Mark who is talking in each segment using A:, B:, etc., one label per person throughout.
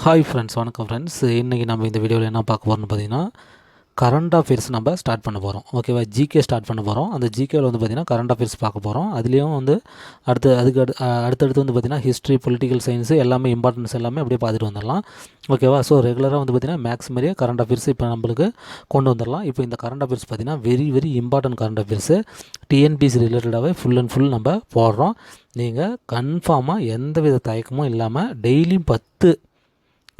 A: Hi friends, வணக்கம் friends. இன்றைக்கி நம்ம இந்த வீடியோவில் என்ன பார்க்க போகிறோம்னு பார்த்தீங்கன்னா, கரண்ட் அஃபேர்ஸ் நம்ம ஸ்டார்ட் பண்ண போகிறோம். ஓகேவா, ஜிகே ஸ்டார்ட் பண்ண போகிறோம். அந்த ஜிகேவில் வந்து பார்த்திங்கன்னா கரண்ட் அஃபேர்ஸ் பார்க்க போகிறோம். அதுலேயும் வந்து அடுத்தடுத்து வந்து பார்த்திங்கன்னா ஹிஸ்ட்ரி, பொலிட்டிக்கல் சயின்ஸு எல்லாமே இம்பார்ட்டன்ஸ் எல்லாமே அப்படியே பார்த்துட்டு வந்துடலாம். ஓகேவா, ஸோ ரெகுலராக வந்து பார்த்திங்கன்னா மேக்ஸ் மாதிரியே கரண்ட் அஃபேர்ஸ் இப்போ நம்மளுக்கு கொண்டு வந்துடலாம். இப்போ இந்த கரண்ட் அஃபேர்ஸ் பார்த்திங்கன்னா very important current affairs TNPSC ரிலேட்டடாகவே ஃபுல் அண்ட் ஃபுல் நம்ம போடுறோம். நீங்கள் கன்ஃபார்மாக எந்த வித தயக்கமும் இல்லாமல் டெய்லியும் 10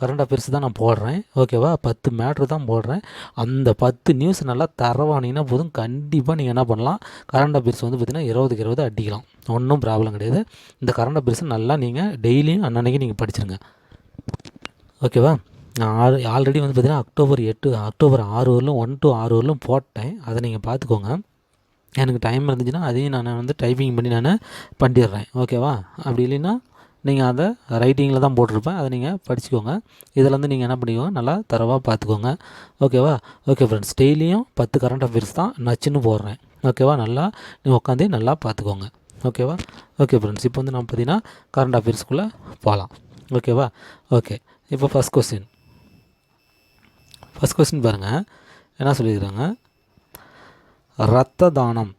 A: கரண்ட் அஃபேர்ஸ் தான் நான் போடுறேன். ஓகேவா, 10 மேட்ரு தான் போடுறேன். அந்த 10 நியூஸ் நல்லா தரவானீங்கன்னா போதும், கண்டிப்பாக நீங்கள் என்ன பண்ணலாம், கரண்ட் அஃபேர்ஸ் வந்து பார்த்திங்கன்னா 20க்கு 20 அடிக்கலாம். ஒன்றும் ப்ராப்ளம் கிடையாது. இந்த கரண்ட் அஃபேர்ஸ் நல்லா நீங்கள் டெய்லியும் அன்னன்னைக்கு நீங்கள் படிச்சிருங்க. ஓகேவா, நான் ஆல்ரெடி வந்து பார்த்திங்கன்னா அக்டோபர் 6 வரலும் 1 to 6 வரலும் போட்டேன். அதை நீங்கள் பார்த்துக்கோங்க. எனக்கு டைம் இருந்துச்சுன்னா அதையும் நான் வந்து டைப்பிங் பண்ணி நான் பண்ணிடுறேன். ஓகேவா, அப்படி இல்லைன்னா நீங்கள் அதை ரைட்டிங்கில் தான் போட்டிருப்பேன், அதை நீங்கள் படிச்சுக்கோங்க. இதில் வந்து நீங்கள் என்ன பண்ணிக்கோங்க, நல்லா தரவாக பார்த்துக்கோங்க. ஓகேவா, ஓகே ஃப்ரெண்ட்ஸ், டெய்லியும் 10 கரண்ட் அஃபேர்ஸ் தான் நச்சுன்னு போடுறேன். ஓகேவா, நல்லா நீங்கள் உட்காந்து நல்லா பார்த்துக்கோங்க. ஓகேவா, ஓகே ஃப்ரெண்ட்ஸ், இப்போ வந்து நம்ம பார்த்தீங்கன்னா கரண்ட் அஃபேர்ஸ்க்குள்ளே போகலாம். ஓகேவா, ஓகே. இப்போ ஃபஸ்ட் கொஸ்டின் பாருங்கள், என்ன சொல்லியிருக்கிறாங்க. இரத்த தானம்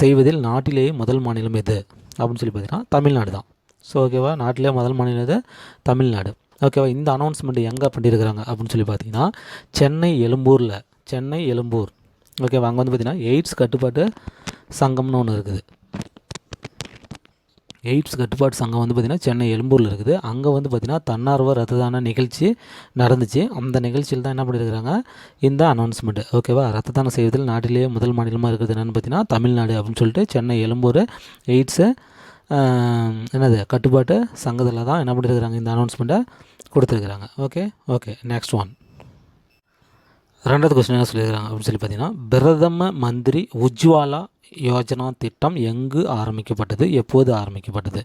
A: செய்வதில் நாட்டிலேயே முதல் மாநிலம் எது அப்படின்னு சொல்லி பார்த்தீங்கன்னா தமிழ்நாடு தான். ஸோ ஓகேவா, நாட்டிலே முதல் மாநிலம் எது, தமிழ்நாடு. ஓகேவா, இந்த அனௌன்ஸ்மெண்ட் எங்கே பண்ணியிருக்கிறாங்க அப்படின்னு சொல்லி பார்த்தீங்கன்னா சென்னை எழும்பூர். ஓகேவா, அங்கே வந்து பார்த்திங்கன்னா எய்ட்ஸ் கட்டுப்பாட்டு சங்கம்னு ஒன்று இருக்குது. எய்ட்ஸ் கட்டுப்பாட்டு சங்கம் வந்து பார்த்திங்கன்னா சென்னை எழும்பூரில் இருக்குது. அங்கே வந்து பார்த்திங்கன்னா தன்னார்வ ரத்த தான நிகழ்ச்சி நடந்துச்சு. அந்த நிகழ்ச்சியில் தான் என்ன பண்ணியிருக்கிறாங்க, இந்த அனௌன்ஸ்மெண்ட். ஓகேவா, ரத்த தானம் செய்வதில் நாட்டிலேயே முதல் மாநிலமாக இருக்குது என்னென்னு பார்த்தீங்கன்னா தமிழ்நாடு அப்படின்னு சொல்லிட்டு சென்னை எழும்பூர் எய்ட்ஸு கட்டுப்பாட்டு சங்கத்தில் தான் என்ன பண்ணியிருக்கிறாங்க, இந்த அனௌன்ஸ்மெண்ட்டை கொடுத்துருக்குறாங்க. Okay next one. ரெண்டாவது கொஸ்டின் என்ன சொல்லியிருக்கிறாங்க அப்படின்னு சொல்லி பார்த்தீங்கன்னா, பிரதம மந்திரி உஜ்வாலா யோஜனா திட்டம் எங்கு ஆரம்பிக்கப்பட்டது, எப்போது ஆரம்பிக்கப்பட்டது.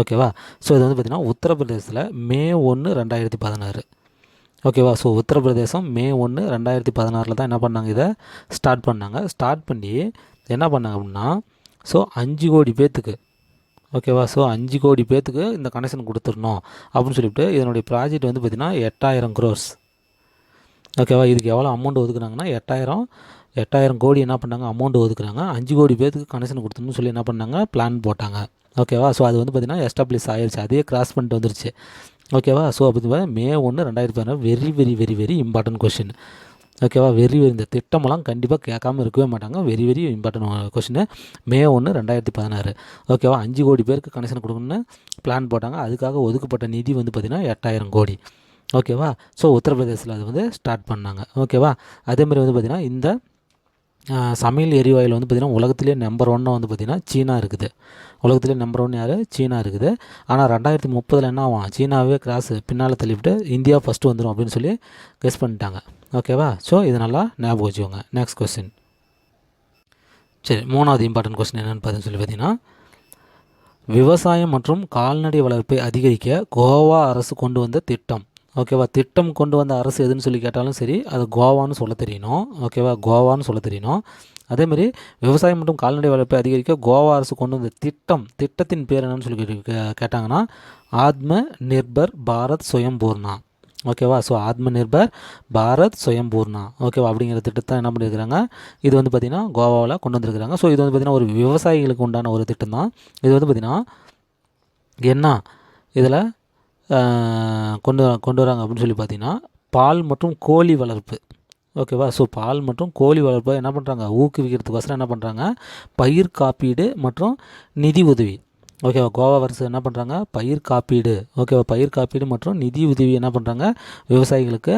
A: ஓகேவா, ஸோ இது வந்து பார்த்திங்கன்னா உத்தரப்பிரதேசத்தில் May 1, 2016. ஓகேவா, ஸோ உத்தரப்பிரதேசம் May 1, 2016 தான் என்ன பண்ணாங்க, இதை ஸ்டார்ட் பண்ணி என்ன பண்ணாங்க அப்படின்னா, ஸோ 5 கோடி பேர்த்துக்கு, ஓகேவா, ஸோ 5 கோடி பேர்த்துக்கு இந்த கனெக்ஷன் கொடுத்துடணும் அப்படின்னு சொல்லிவிட்டு இதனுடைய ப்ராஜெக்ட் வந்து பார்த்திங்கன்னா 8000 crores. ஓகேவா, இதுக்கு எவ்வளோ அமௌண்ட் ஒதுக்குனாங்கன்னா 8000 கோடி என்ன பண்ணாங்க, அமௌண்ட் ஒதுக்குறாங்க. 5 கோடி பேர்த்துக்கு கனெக்ஷன் கொடுத்துன்னு சொல்லி என்ன பண்ணாங்க, பிளான் போட்டாங்க. ஓகேவா, ஸோ அது வந்து பார்த்திங்கன்னா எஸ்டாப்ளிஷ் ஆயிடுச்சு, அதே கிராஸ் பண்ணிட்டு வந்துருச்சு. ஓகேவா, ஸோ அப்படி May 1, 2016 வெரி இம்பார்ட்டன்ட் கொஷின். ஓகேவா, இந்த திட்டமெல்லாம் கண்டிப்பாக கேட்காமல் இருக்கவே மாட்டாங்க. Very important question. May 1, 2016. ஓகேவா, 5 கோடி பேருக்கு கனெக்ஷன் கொடுக்கணும்னு பிளான் போட்டாங்க. அதுக்காக ஒதுக்கப்பட்ட நிதி வந்து பார்த்திங்கன்னா 8000 கோடி. ஓகேவா, ஸோ உத்தரப்பிரதேசத்தில் அது வந்து ஸ்டார்ட் பண்ணாங்க. ஓகேவா, அதேமாதிரி வந்து பார்த்திங்கன்னா இந்த சமையல் எரிவாயில் வந்து பார்த்திங்கன்னா உலகத்திலே நம்பர் 1 வந்து பார்த்திங்கன்னா சீனா இருக்குது. உலகத்திலே நம்பர் 1 யார், சீனா இருக்குது. ஆனால் 2030 என்ன ஆகும், சீனாவே கிராஸ் பின்னால் தள்ளிவிட்டு இந்தியா ஃபஸ்ட்டு வந்துடும் அப்படின்னு சொல்லி கெஸ் பண்ணிட்டாங்க. ஓகேவா, ஸோ இது நல்லா ஞாபகம் வச்சுக்கோங்க. Next question. சரி, மூணாவது இம்பார்ட்டன்ட் கொஸ்டின் என்னென்னு பார்த்தீங்கன்னா, விவசாயம் மற்றும் கால்நடை வளர்ப்பை அதிகரிக்க கோவா அரசு கொண்டு வந்த திட்டம். ஓகேவா, திட்டம் கொண்டு வந்த அரசு எதுன்னு சொல்லி கேட்டாலும் சரி, அது கோவான்னு சொல்ல தெரியணும். ஓகேவா, கோவான்னு சொல்ல தெரியணும். அதேமாதிரி விவசாயம் மற்றும் கால்நடை வளர்ப்பை அதிகரிக்க கோவா அரசு கொண்டு வந்த திட்டத்தின் பேர் என்னன்னு சொல்லி கேட்டாங்கன்னா ஆத்ம நிர்பர் பாரத் சுயம்பூர்ணா. ஓகேவா, ஸோ ஆத்ம நிர்பர் பாரத் சுயம்பூர்ணா. ஓகேவா, அப்படிங்கிற திட்டத்தை என்ன பண்ணியிருக்கிறாங்க, இது வந்து பார்த்திங்கன்னா கோவாவில் கொண்டு வந்திருக்கிறாங்க. ஸோ இது வந்து பார்த்திங்கன்னா ஒரு விவசாயிகளுக்கு உண்டான ஒரு திட்டம் தான். இது வந்து பார்த்திங்கன்னா என்ன இதில் கொண்டு வராங்க அப்படின்னு சொல்லி பார்த்தீங்கன்னா பால் மற்றும் கோழி வளர்ப்பு. ஓகேவா, ஸோ பால் மற்றும் கோழி வளர்ப்பை என்ன பண்ணுறாங்க, ஊக்குவிக்கிறதுக்கோசரம் என்ன பண்ணுறாங்க, பயிர் காப்பீடு மற்றும் நிதி உதவி. ஓகேவா, கோவா அரசு என்ன பண்ணுறாங்க, பயிர் காப்பீடு. ஓகேவா, பயிர் காப்பீடு மற்றும் நிதி உதவி என்ன பண்ணுறாங்க, விவசாயிகளுக்கு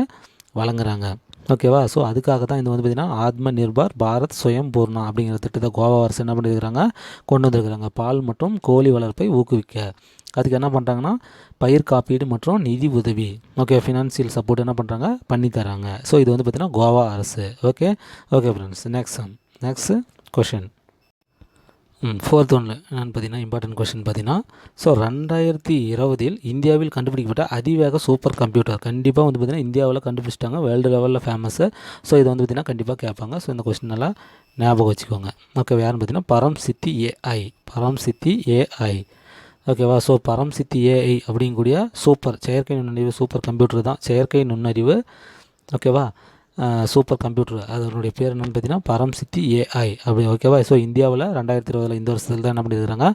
A: வழங்குறாங்க. ஓகேவா, ஸோ அதுக்காக தான் இது வந்து பார்த்திங்கன்னா ஆத்ம நிர்பார் பாரத் சுயம்பூர்ணா அப்படிங்கிற திட்டத்தை கோவா அரசு என்ன பண்ணியிருக்கிறாங்க, கொண்டு வந்திருக்கிறாங்க. பால் மற்றும் கோழி வளர்ப்பை ஊக்குவிக்க அதுக்கு என்ன பண்ணுறாங்கன்னா பயிர் காப்பீடு மற்றும் நிதி உதவி. ஓகே, ஃபினான்சியல் சப்போர்ட் என்ன பண்ணுறாங்க, பண்ணி தராங்க. ஸோ இது வந்து பார்த்திங்கன்னா கோவா அரசு. Okay friends, next question. Fourth ஒன்று என்னென்னு பார்த்தீங்கன்னா இம்பார்ட்டன்ட் கொஷின் பார்த்தீங்கன்னா, ஸோ 2020 இந்தியாவில் கண்டுபிடிக்கப்பட்ட அதிவேக சூப்பர் கம்ப்யூட்டர். கண்டிப்பாக வந்து பார்த்திங்கன்னா இந்தியாவில் கண்டுபிடிச்சிட்டாங்க, வேர்ல்டு லெவலில் ஃபேமஸ்ஸு. ஸோ இது வந்து பார்த்திங்கன்னா கண்டிப்பாக கேட்பாங்க. ஸோ இந்த கொஷின் நல்லா ஞாபகம் வச்சுக்கோங்க. ஓகே, யாருன்னு பார்த்தீங்கன்னா பரம்சித்தி ஏஐ. ஓகேவா. ஸோ பரம்சித்தி ஏஐ அப்படிங்கக்கூடிய செயற்கை நுண்ணறிவு சூப்பர் கம்ப்யூட்டர் தான் செயற்கை நுண்ணறிவு. ஓகேவா. சூப்பர் கம்ப்யூட்டர் அதனுடைய பேர் என்னென்னு பார்த்தீங்கன்னா பரம்சித்தி ஏஐ அப்படி. ஓகேவா. ஸோ இந்தியாவில் 2020 இந்த வருஷத்தில் தான் என்ன பண்ணியிருக்கிறாங்க,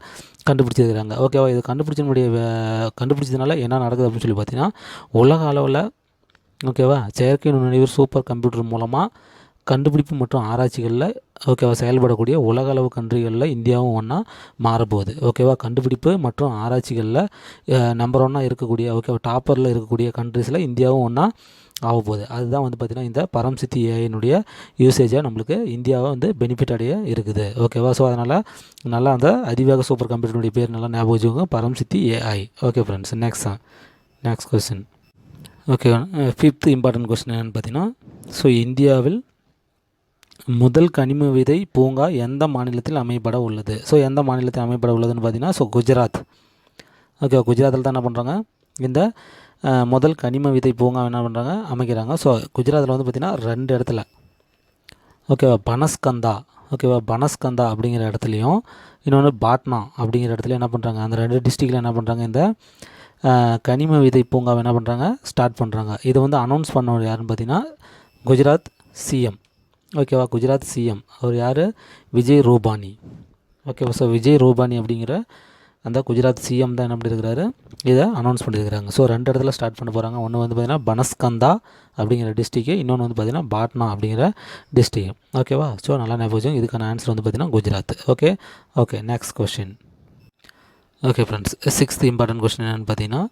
A: கண்டுபிடிச்சிருக்கிறாங்க. ஓகேவா. இது கண்டுபிடிச்சதுனால என்ன நடக்குது அப்படின்னு சொல்லி பார்த்தீங்கன்னா, உலக அளவில் ஓகேவா செயற்கை நுண்ணறிவு சூப்பர் கம்ப்யூட்டர் மூலமாக கண்டுபிடிப்பு மற்றும் ஆராய்ச்சிகளில் ஓகேவா செயல்படக்கூடிய உலக அளவு கண்ட்ரிகளில் இந்தியாவும் ஒன்றா மாறப்போகுது. ஓகேவா. கண்டுபிடிப்பு மற்றும் ஆராய்ச்சிகளில் நம்பர் 1 இருக்கக்கூடிய ஓகேவா டாப்பரில் இருக்கக்கூடிய கண்ட்ரிஸில் இந்தியாவும் ஒன்றா ஆகப்போகுது. அதுதான் வந்து பார்த்திங்கன்னா இந்த பரம்சித்தி ஏஐனுடைய யூசேஜாக நம்மளுக்கு இந்தியாவை வந்து பெனிஃபிட் அடைய இருக்குது. ஓகேவா. ஸோ அதனால் நல்லா அந்த அதிவேக சூப்பர் கம்ப்யூட்டருடைய பேர் நல்லா ஞாபகம் வச்சுக்கோங்க, பரம்சித்தி AI. Okay friends. Next question. Okay. 5th important question என்னென்னு பார்த்தீங்கன்னா, ஸோ இந்தியாவில் முதல் கனிம விதை பூங்கா எந்த மாநிலத்தில் அமைப்பட உள்ளது? ஸோ எந்த மாநிலத்தில் அமைப்பட உள்ளதுன்னு பார்த்தீங்கன்னா, ஸோ குஜராத். ஓகே. குஜராத்தில் தான் என்ன பண்ணுறாங்க, இந்த முதல் கனிம விதை பூங்கா என்ன பண்ணுறாங்க, அமைக்கிறாங்க. ஸோ குஜராத்தில் வந்து பார்த்திங்கன்னா 2 இடத்துல ஓகேவா பனஸ்கந்தா அப்படிங்கிற இடத்துலையும் இன்னொன்று பாட்னா அப்படிங்கிற இடத்துல என்ன பண்ணுறாங்க, அந்த 2 டிஸ்ட்ரிக்டில் என்ன பண்ணுறாங்க, இந்த கனிம விதை பூங்காவை என்ன பண்ணுறாங்க, ஸ்டார்ட் பண்ணுறாங்க. இதை வந்து அனௌன்ஸ் பண்ணவர் யாருன்னு பார்த்தீங்கன்னா குஜராத் சிஎம். ஓகேவா. குஜராத் சிஎம் அவர் யார், விஜய் ரூபானி. ஓகேவா. ஸோ விஜய் ரூபானி அப்படிங்கிற அந்த குஜராத் சிஎம் தான் என்ன பண்ணியிருக்கிறாரு, இதை அனௌன்ஸ் பண்ணியிருக்கிறாங்க. ஸோ 2 இடத்துல ஸ்டார்ட் பண்ண போகிறாங்க. ஒன்று வந்து பார்த்திங்கன்னா பனஸ்கந்தா அப்படிங்கிற டிஸ்ட்ரிக்ட், இன்னொன்று வந்து பார்த்திங்கன்னா பாட்னா அப்படிங்கிற டிஸ்ட்ரிக்ட். ஓகேவா. ஸோ நல்லா ஞாபகம், இதுக்கான ஆன்சர் வந்து பார்த்திங்கன்னா Gujarat. Okay. Next question. Okay friends. 6th important question என்னென்னு பார்த்தீங்கன்னா,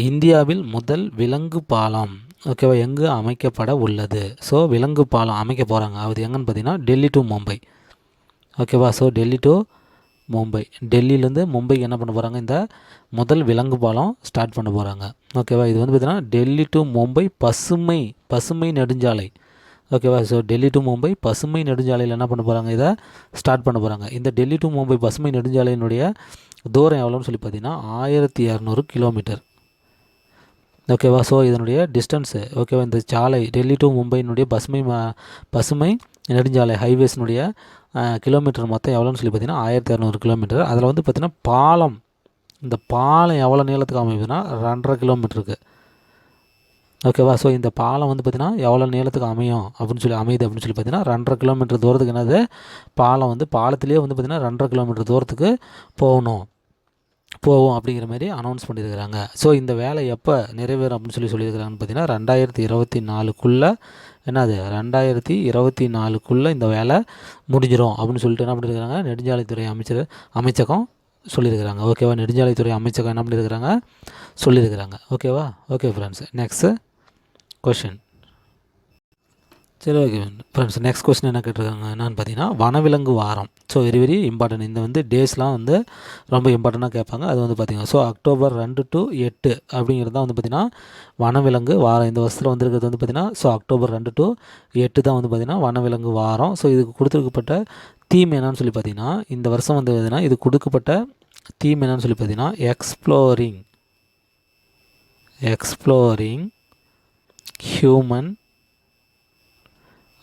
A: இந்தியாவில் முதல் விலங்கு பாலம் ஓகேவா எங்கே அமைக்கப்பட உள்ளது? ஸோ விலங்கு பாலம் அமைக்க போகிறாங்க. அது எங்கன்னு பார்த்தீங்கன்னா டெல்லி டு மும்பை. ஓகேவா. ஸோ டெல்லி டு மும்பை, டெல்லியிலேருந்து மும்பைக்கு என்ன பண்ண போகிறாங்க, இந்த முதல் விலங்கு பாலம் ஸ்டார்ட் பண்ண போகிறாங்க. ஓகேவா. இது வந்து பார்த்திங்கன்னா டெல்லி டு மும்பை பசுமை நெடுஞ்சாலை. ஓகேவா. ஸோ டெல்லி டு மும்பை பசுமை நெடுஞ்சாலையில் என்ன பண்ண போகிறாங்க, இதை ஸ்டார்ட் பண்ண போகிறாங்க. இந்த டெல்லி டு மும்பை பசுமை நெடுஞ்சாலையினுடைய தூரம் எவ்வளோன்னு சொல்லி பார்த்தீங்கன்னா 1200 கிலோமீட்டர். ஓகேவா. ஸோ இதனுடைய டிஸ்டன்ஸு ஓகேவா, இந்த சாலை டெல்லி டு மும்பையினுடைய பசுமை நெடுஞ்சாலை ஹைவேஸினுடைய கிலோமீட்டர் மொத்தம் எவ்வளோன்னு சொல்லி பார்த்தீங்கன்னா 1200 கிலோமீட்டர். அதில் வந்து பார்த்திங்கன்னா இந்த பாலம் எவ்வளோ நீளத்துக்கு அமையுதுன்னா 2.5 கிலோமீட்டருக்கு. ஓகேவா. ஸோ இந்த பாலம் வந்து பார்த்திங்கன்னா எவ்வளோ நீளத்துக்கு அமையுது அப்படின்னு சொல்லி பார்த்தீங்கன்னா 2.5 கிலோமீட்டர் தூரத்துக்கு என்னது பாலம் வந்து பாலத்திலே வந்து பார்த்திங்கன்னா 2.5 கிலோமீட்டர் தூரத்துக்கு போகும் அப்படிங்கிற மாதிரி அனௌன்ஸ் பண்ணியிருக்கிறாங்க. ஸோ இந்த வேலை எப்போ நிறைவேறும் அப்படின்னு சொல்லியிருக்கிறாங்கன்னு பார்த்தீங்கன்னா 2024க்குள்ளே என்னது 2024க்குள்ளே இந்த வேலை முடிஞ்சிடும் அப்படின்னு சொல்லிட்டு என்ன பண்ணியிருக்கிறாங்க, நெடுஞ்சாலைத்துறை அமைச்சகம் சொல்லியிருக்கிறாங்க. ஓகேவா. நெடுஞ்சாலைத்துறை அமைச்சகம் என்ன பண்ணியிருக்கிறாங்க சொல்லியிருக்கிறாங்க. ஓகேவா. Okay friends. Next question. சரி. Okay friends. நெக்ஸ்ட் கொஸ்டின் என்ன கேட்டிருக்காங்க என்னன்னு பார்த்தீங்கன்னா, வனவிலங்கு வாரம். So very important. இந்த வந்து டேஸ்லாம் வந்து ரொம்ப இம்பார்ட்டண்ட்டாக கேட்பாங்க. அது வந்து பார்த்திங்கன்னா ஸோ அக்டோபர் 2 to 8 அப்படிங்கிறது தான் வந்து பார்த்திங்கன்னா வனவிலங்கு வாரம். இந்த வருஷத்தில் வந்துருக்கிறது வந்து பார்த்திங்கன்னா ஸோ அக்டோபர் 2 to 8 தான் வந்து பார்த்திங்கன்னா வனவிலங்கு வாரம். ஸோ இதுக்கு கொடுத்துருக்கப்பட்ட தீம் என்னன்னு சொல்லி பார்த்திங்கன்னா, இந்த வருஷம் வந்து பார்த்திங்கன்னா இது கொடுக்கப்பட்ட தீம் என்னன்னு சொல்லி பார்த்திங்கன்னா எக்ஸ்ப்ளோரிங் ஹியூமன்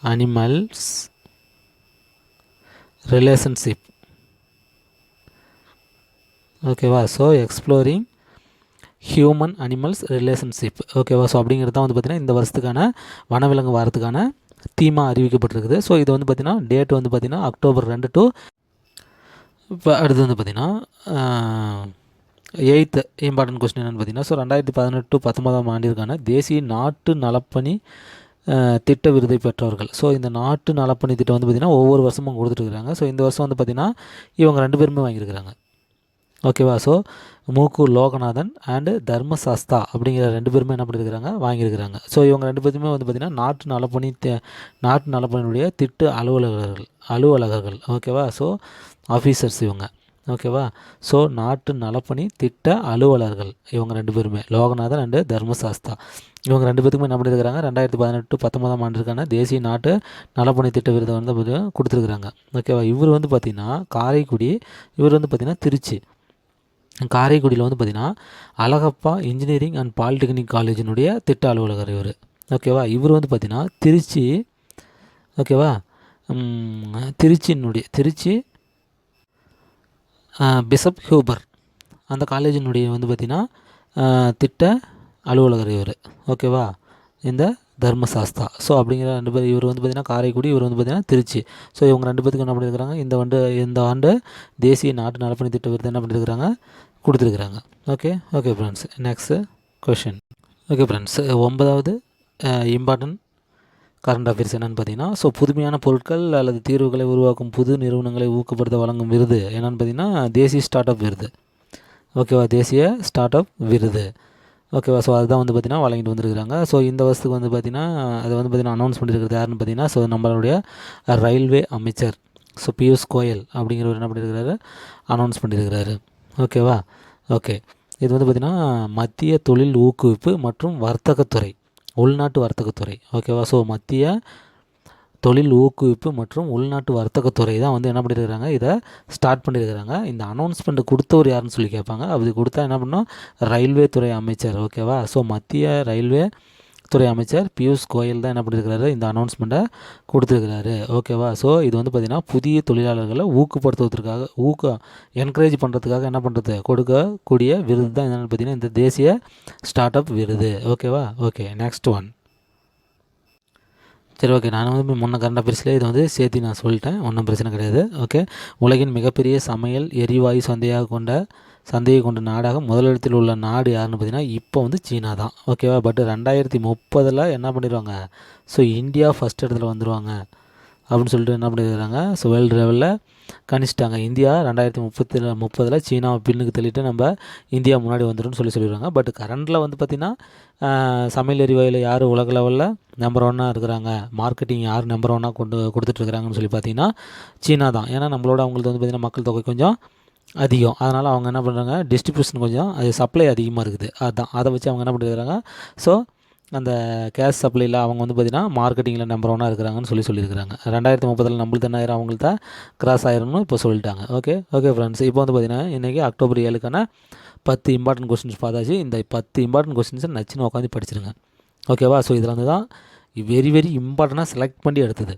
A: அனிமல்ஸ் ரிலேஷன்ஷிப். ஓகேவா. So exploring human animals relationship. ஓகேவா. ஸோ அப்படிங்கிறது தான் வந்து பார்த்திங்கன்னா இந்த வருஷத்துக்கான வனவிலங்கு வாரத்துக்கான தீமாக அறிவிக்கப்பட்டிருக்குது. ஸோ இது வந்து பார்த்திங்கன்னா டேட் வந்து பார்த்திங்கன்னா அக்டோபர் 2 to இப்போ அடுத்து வந்து பார்த்திங்கன்னா 8th இம்பார்ட்டன்ட் கொஸ்டின் என்னென்னு பார்த்தீங்கன்னா, ஸோ 2018-19 ஆண்டிற்கான தேசிய நாட்டு நலப்பணி திட்ட விருதை பெற்றவர்கள். ஸோ இந்த நாட்டு நலப்பணி திட்டம் வந்து பார்த்திங்கன்னா ஒவ்வொரு வருஷமும் கொடுத்துட்ருக்காங்க. ஸோ இந்த வருஷம் வந்து பார்த்திங்கன்னா இவங்க 2 பேருமே வாங்கியிருக்கிறாங்க. ஓகேவா. ஸோ மூக்கு லோகநாதன் அண்டு தர்மசாஸ்தா அப்படிங்கிற 2 பேருமே என்ன பண்ணியிருக்கிறாங்க வாங்கியிருக்கிறாங்க. ஸோ இவங்க 2 பேருமே வந்து பார்த்திங்கன்னா நாட்டு நலப்பணியுடைய திட்ட அலுவலகர்கள். ஓகேவா. ஸோ ஆஃபீஸர்ஸ் இவங்க. ஓகேவா. ஸோ நாட்டு நலப்பணி திட்ட அலுவலர்கள் இவங்க 2 பேருமே லோகநாதன் அண்டு தர்மசாஸ்தா. இவங்க 2 பேருக்குமே என்ன பண்ணியிருக்கிறாங்க 2018-19 ஆண்டிற்கான தேசிய நாட்டு நலப்பணி திட்ட விருதை வந்து கொடுத்துருக்குறாங்க. ஓகேவா. இவர் வந்து பார்த்திங்கன்னா இவர் வந்து பார்த்திங்கன்னா திருச்சி காரைக்குடியில் வந்து பார்த்திங்கன்னா அழகப்பா இன்ஜினியரிங் அண்ட் பாலிடெக்னிக் காலேஜினுடைய திட்ட அலுவலகர் இவர். ஓகேவா. இவர் வந்து பார்த்திங்கன்னா திருச்சி. ஓகேவா. திருச்சி பிஷப் ஹூபர் அந்த காலேஜினுடைய வந்து பார்த்திங்கன்னா திட்ட அலுவலகர் இவர், ஓகேவா, இந்த தர்மசாஸ்தா. ஸோ அப்படிங்கிற 2 பேர், இவர் வந்து பார்த்திங்கன்னா காரைக்குடி, இவர் வந்து பார்த்திங்கன்னா திருச்சி. ஸோ இவங்க 2 பேத்துக்கு என்ன பண்ணியிருக்கிறாங்க, இந்த ஆண்டு தேசிய நாட்டு நலப்பணி திட்ட விருது என்ன பண்ணியிருக்கிறாங்க, கொடுத்துருக்குறாங்க. Okay okay friends, next question. Okay friends, 9வது இம்பார்ட்டன்ட் கரண்ட் அஃபேர்ஸ் என்னென்னு பார்த்தீங்கன்னா, ஸோ புதுமையான பொருட்கள் அல்லது தீர்வுகளை உருவாக்கும் புது நிறுவனங்களை ஊக்கப்படுத்த வழங்கும் விருது என்னென்னு பார்த்தீங்கன்னா தேசிய ஸ்டார்ட் அப் விருது, ஓகேவா, தேசிய ஸ்டார்ட் அப் விருது, ஓகேவா. ஸோ அதுதான் வந்து பார்த்திங்கன்னா வழங்கிட்டு வந்துருக்குறாங்க. ஸோ இந்த வருஷத்துக்கு வந்து பார்த்திங்கன்னா அதை வந்து பார்த்திங்கன்னா அனௌன்ஸ் பண்ணியிருக்கிறது யாருன்னு பார்த்தீங்கன்னா, ஸோ நம்மளுடைய ரயில்வே அமைச்சர், ஸோ பியூஷ் கோயல் அப்படிங்கிறவர் என்ன பண்ணியிருக்கிறாரு, அனௌன்ஸ் பண்ணியிருக்கிறாரு, ஓகேவா. ஓகே, இது வந்து பார்த்திங்கன்னா மத்திய தொழில் ஊக்குவிப்பு மற்றும் வர்த்தகத்துறை, உள்நாட்டு வர்த்தகத்துறை, ஓகேவா. ஸோ மத்திய தொழில் ஊக்குவிப்பு மற்றும் உள்நாட்டு வர்த்தகத்துறை தான் வந்து என்ன பண்ணியிருக்கிறாங்க, இதை ஸ்டார்ட் பண்ணியிருக்கிறாங்க. இந்த அனௌன்ஸ்மெண்ட் கொடுத்தவர் யாருன்னு சொல்லி கேட்பாங்க. அப்படி கொடுத்தா என்ன பண்ணோம், ரயில்வே துறை அமைச்சர், ஓகேவா. ஸோ மத்திய ரயில்வே துறை அமைச்சர் பியூஷ் கோயல் தான் என்ன பண்ணியிருக்கிறாரு, இந்த அனௌன்ஸ்மெண்ட்டை கொடுத்துருக்கிறாரு, ஓகேவா. ஸோ இது வந்து பார்த்திங்கன்னா புதிய தொழிலாளர்களை ஊக்கப்படுத்துவதற்காக என்கரேஜ் பண்ணுறதுக்காக என்ன பண்ணுறது, கொடுக்கக்கூடிய விருது தான் என்னென்னு பார்த்தீங்கன்னா இந்த தேசிய ஸ்டார்ட் அப் விருது, ஓகேவா. Okay, next one. சரி, ஓகே, நான் வந்து முன்ன கரண்ட் அஃபேர்ஸ்லேயே இதை வந்து சேர்த்து நான் சொல்லிட்டேன், ஒன்றும் பிரச்சனை கிடையாது. ஓகே, உலகின் மிகப்பெரிய சமையல் எரிவாயு சந்தையை கொண்ட நாடாக முதலிடத்தில் உள்ள நாடு யாருன்னு பார்த்தீங்கன்னா இப்போ வந்து சீனா தான், ஓகேவா. பட் 2030 என்ன பண்ணிடுவாங்க, ஸோ இந்தியா ஃபஸ்ட் இடத்துல வந்துடுவாங்க அப்படின்னு சொல்லிட்டு என்ன பண்ணியிருக்கிறாங்க, ஸோ வேர்ல்டு லெவலில் கணிச்சிட்டாங்க. இந்தியா 2030 சீனாவை பின்னுக்கு தள்ளிட்டு நம்ம இந்தியா முன்னாடி வந்துடும் சொல்லிடுவாங்க. பட் கரண்டில் வந்து பார்த்திங்கன்னா சமையல் எரிவாயில் யார் உலக லெவலில் நம்பர் 1 இருக்கிறாங்க, மார்க்கெட்டிங் யார் நம்பர் 1 கொடுத்துட்ருக்குறாங்கன்னு சொல்லி பார்த்தீங்கன்னா சீனா தான். ஏன்னா நம்மளோட அவங்களுக்கு வந்து பார்த்திங்கன்னா மக்கள் தொகை கொஞ்சம் அதிகம், அதனால் அவங்க என்ன பண்ணுறாங்க, டிஸ்ட்ரிபியூஷன் கொஞ்சம் அது சப்ளை அதிகமாக இருக்குது, அதுதான் அதை வச்சு அவங்க என்ன பண்ணியிருக்கிறாங்க, ஸோ அந்த கேஸ் சப்ளையில் அவங்க வந்து பார்த்திங்கன்னா மார்க்கெட்டிங்கில் நம்பர் 1 இருக்கிறாங்கன்னு சொல்லியிருக்கிறாங்க. 2030 நம்மளுக்கு என்ன ஆயிரும், அவங்கள்ட்ட கிராஸ் ஆயிரும்னு இப்போ சொல்லிட்டாங்க. ஓகே ஓகே ஃப்ரெண்ட்ஸ், இப்போ வந்து பார்த்திங்கன்னா இன்றைக்கி அக்டோபர் 7க்கான 10 இம்பார்ட்டன்ட் கொஸ்டின்ஸ் பார்த்தாச்சு. இந்த 10 இம்பார்ட்டன்ட் கொஸ்டின்ஸை நச்சுன்னு உட்காந்து படிச்சிருங்க, ஓகேவா. ஸோ இதில் வந்து தான் வெரி வெரி இம்பார்ட்டண்ட்டாக செலக்ட் பண்ணி எடுத்தது,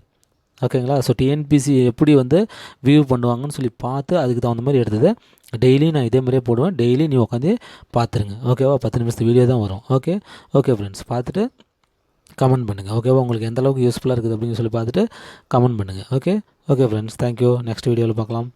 A: ஓகேங்களா. ஸோ டிஎன்பிசி எப்படி வந்து வியூ பண்ணுவாங்கன்னு சொல்லி பார்த்து அதுக்கு தகுந்த மாதிரி எடுத்தது. டெய்லி நான் இதே மாதிரியே போடுவேன், டெய்லி நீ உட்காந்து பார்த்துருங்க, ஓகேவா. 10 நிமிஷத்து வீடியோ தான் வரும். ஓகே ஓகே ஃப்ரெண்ட்ஸ், பார்த்துட்டு கமெண்ட் பண்ணுங்கள், ஓகேவா. உங்களுக்கு எந்த அளவுக்கு யூஸ்ஃபுல்லாக இருக்குது அப்படின்னு சொல்லி பார்த்துட்டு கமெண்ட் பண்ணுங்கள். Okay okay friends, thank you. Next வீடியோவில் பார்க்கலாம்.